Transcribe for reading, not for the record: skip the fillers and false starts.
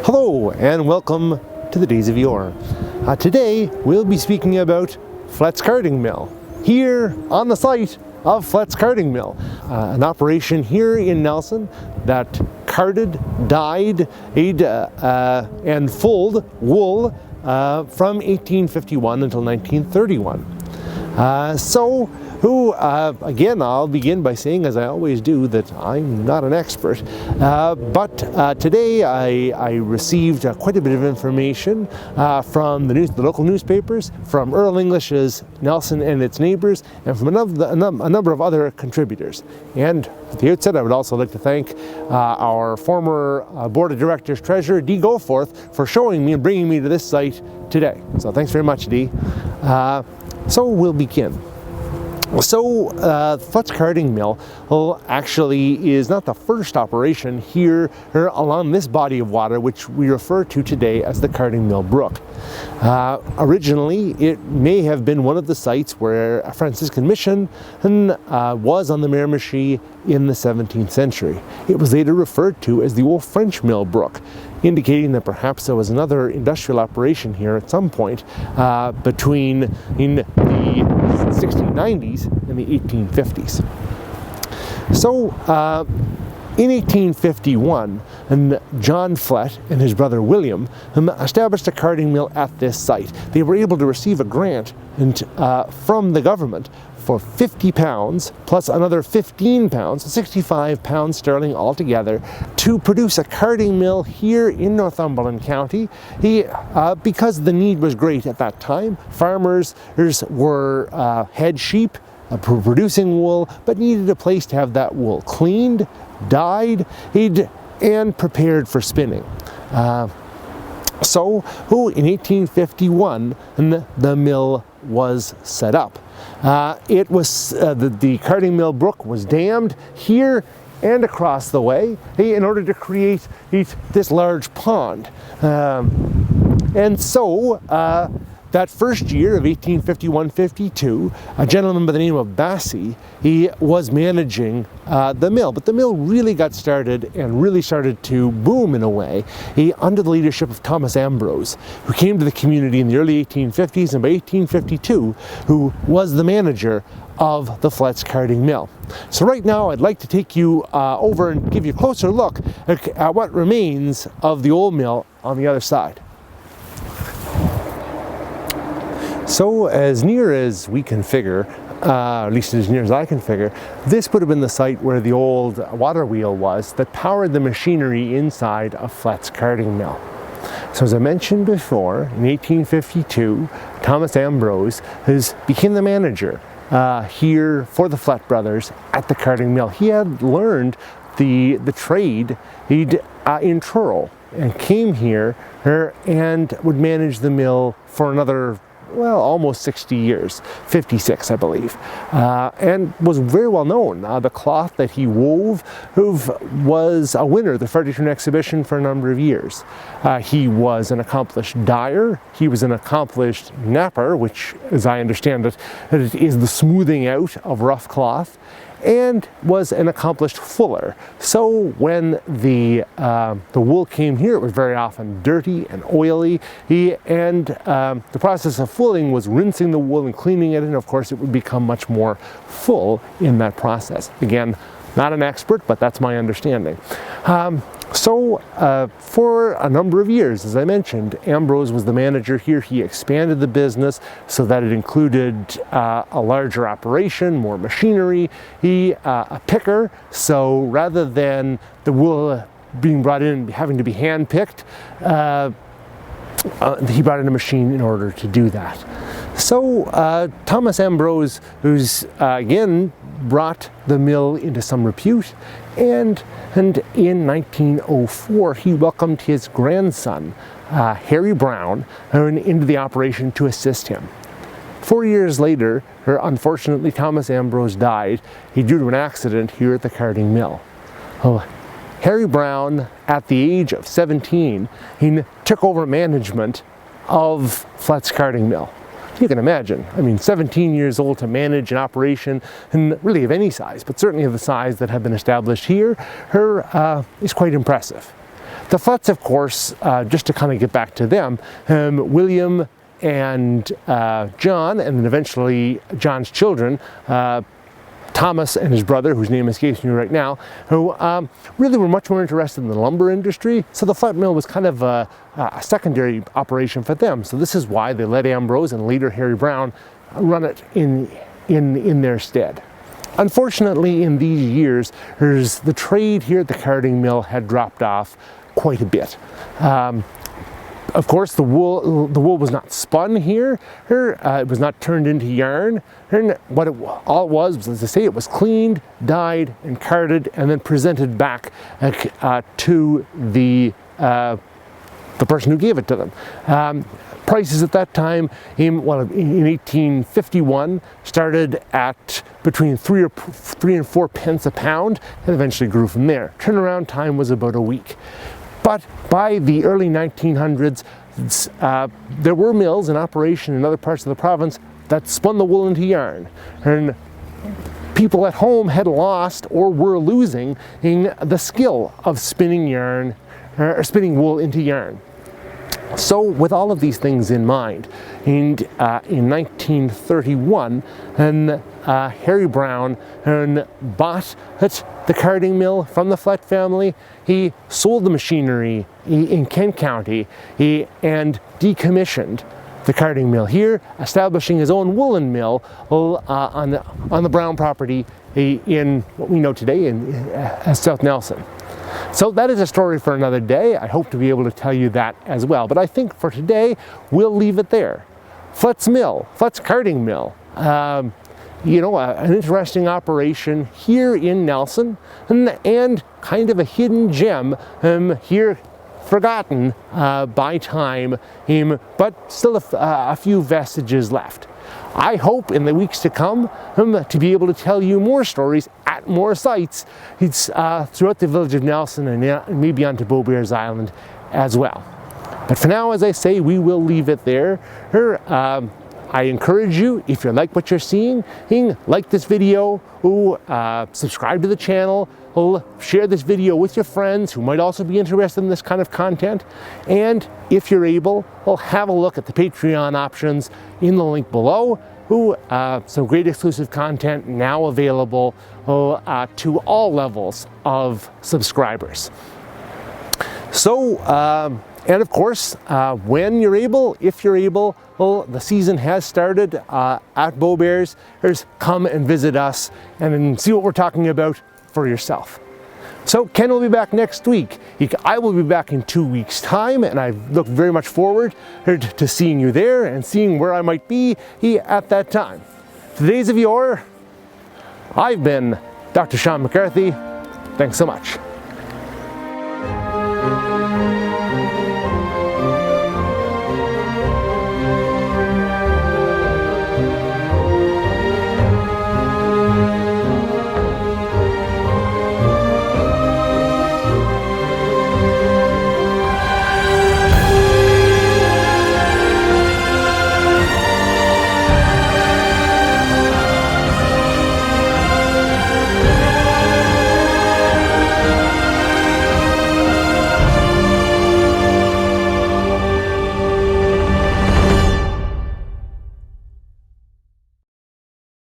Hello and welcome to the Days of Yore. Today we'll be speaking about Flett's Carding Mill, here on the site of Flett's Carding Mill, an operation here in Nelson that carded, dyed, and fulled wool from 1851 until 1931. Again, I'll begin by saying, as I always do, that I'm not an expert, but today I received quite a bit of information from the local newspapers, from Earl English's Nelson and its Neighbours, and from a number of other contributors. And at the outset, I would also like to thank our former Board of Directors Treasurer, Dee Goforth, for showing me and bringing me to this site today. So thanks very much, Dee. So we'll begin. So Flett's Carding Mill actually is not the first operation here along this body of water, which we refer to today as the Carding Mill Brook. Originally, it may have been one of the sites where a Franciscan mission was on the Miramichi in the 17th century. It was later referred to as the Old French Mill Brook, indicating that perhaps there was another industrial operation here at some point between the 1690s and the 1850s. So in 1851, John Flett and his brother William established a carding mill at this site. They were able to receive a grant from the government for £50 plus another £15, 65 pounds sterling altogether, to produce a carding mill here in Northumberland County. Because the need was great at that time, farmers had sheep producing wool, but needed a place to have that wool cleaned, dyed, and prepared for spinning. So in 1851, the mill was set up. The Carding Mill Brook was dammed here and across the way in order to create this large pond. And so that first year of 1851-52, a gentleman by the name of Bassey, he was managing the mill. But the mill really got started and really started to boom in a way under the leadership of Thomas Ambrose, who came to the community in the early 1850s, and by 1852, who was the manager of the Flett's Carding Mill. So right now I'd like to take you over and give you a closer look at what remains of the old mill on the other side. So as near as we can figure, at least as near as I can figure, this would have been the site where the old water wheel was that powered the machinery inside of Flett's Carding Mill. So as I mentioned before, in 1852, Thomas Ambrose became the manager here for the Flett brothers at the Carding Mill. He had learned the trade in Truro and came here and would manage the mill for another, well, almost 60 years, 56 I believe, and was very well known. The cloth that he wove was a winner of the Fredericton exhibition for a number of years. He was an accomplished dyer, he was an accomplished napper, which, as I understand it, is the smoothing out of rough cloth, and was an accomplished fuller. So when the wool came here, it was very often dirty and oily. The process of fulling was rinsing the wool and cleaning it, and of course it would become much more full in that process. Again, not an expert, but that's my understanding. For a number of years, as I mentioned, Ambrose was the manager here. He expanded the business so that it included a larger operation, more machinery, a picker. So rather than the wool being brought in and having to be hand-picked, he brought in a machine in order to do that. So Thomas Ambrose, who's again brought the mill into some repute, and in 1904 he welcomed his grandson, Harry Brown, into the operation to assist him. 4 years later, unfortunately, Thomas Ambrose died. He due to an accident here at the Carding Mill. Harry Brown, at the age of 17, he took over management of Flett's Carding Mill. You can imagine, 17 years old to manage an operation, and really of any size, but certainly of the size that had been established here, is quite impressive. The Fletts, of course, just to kind of get back to them, William and John, and then eventually John's children, Thomas and his brother, whose name escapes me right now, who really were much more interested in the lumber industry. So the Flett mill was kind of a secondary operation for them. So this is why they let Ambrose and later Harry Brown run it in their stead. Unfortunately, in these years, the trade here at the carding mill had dropped off quite a bit. Of course, the wool was not spun here. It was not turned into yarn. What it all was, as I say, it was cleaned, dyed, and carded, and then presented back to the person who gave it to them. Prices at that time, in 1851, started at between 3 and 4 pence a pound, and eventually grew from there. Turnaround time was about a week. But by the early 1900s, there were mills in operation in other parts of the province that spun the wool into yarn. And people at home had lost or were losing the skill of spinning yarn, or spinning wool into yarn. So with all of these things in mind, in 1931, Harry Brown bought the carding mill from the Flett family. He sold the machinery in Kent County and decommissioned the carding mill here, establishing his own woolen mill on the Brown property in what we know today as South Nelson. So that is a story for another day. I hope to be able to tell you that as well. But I think for today, we'll leave it there. Flett's Mill, Flett's Carding Mill. You know, an interesting operation here in Nelson, and kind of a hidden gem here, forgotten by time, but still a few vestiges left. I hope in the weeks to come to be able to tell you more stories at more sites throughout the village of Nelson and maybe onto Beaubears Island as well. But for now, as I say, we will leave it there. I encourage you, if you like what you're seeing, like this video, subscribe to the channel, share this video with your friends who might also be interested in this kind of content. And if you're able, have a look at the Patreon options in the link below. Some great exclusive content now available to all levels of subscribers. So, and of course, when you're able, if you're able, the season has started at Beaubears. Come and visit us and see what we're talking about for yourself. So Ken will be back next week. I will be back in 2 weeks' time, and I look very much forward to seeing you there and seeing where I might be at that time. For the Days of Yore, I've been Dr. Sean McCarthy. Thanks so much.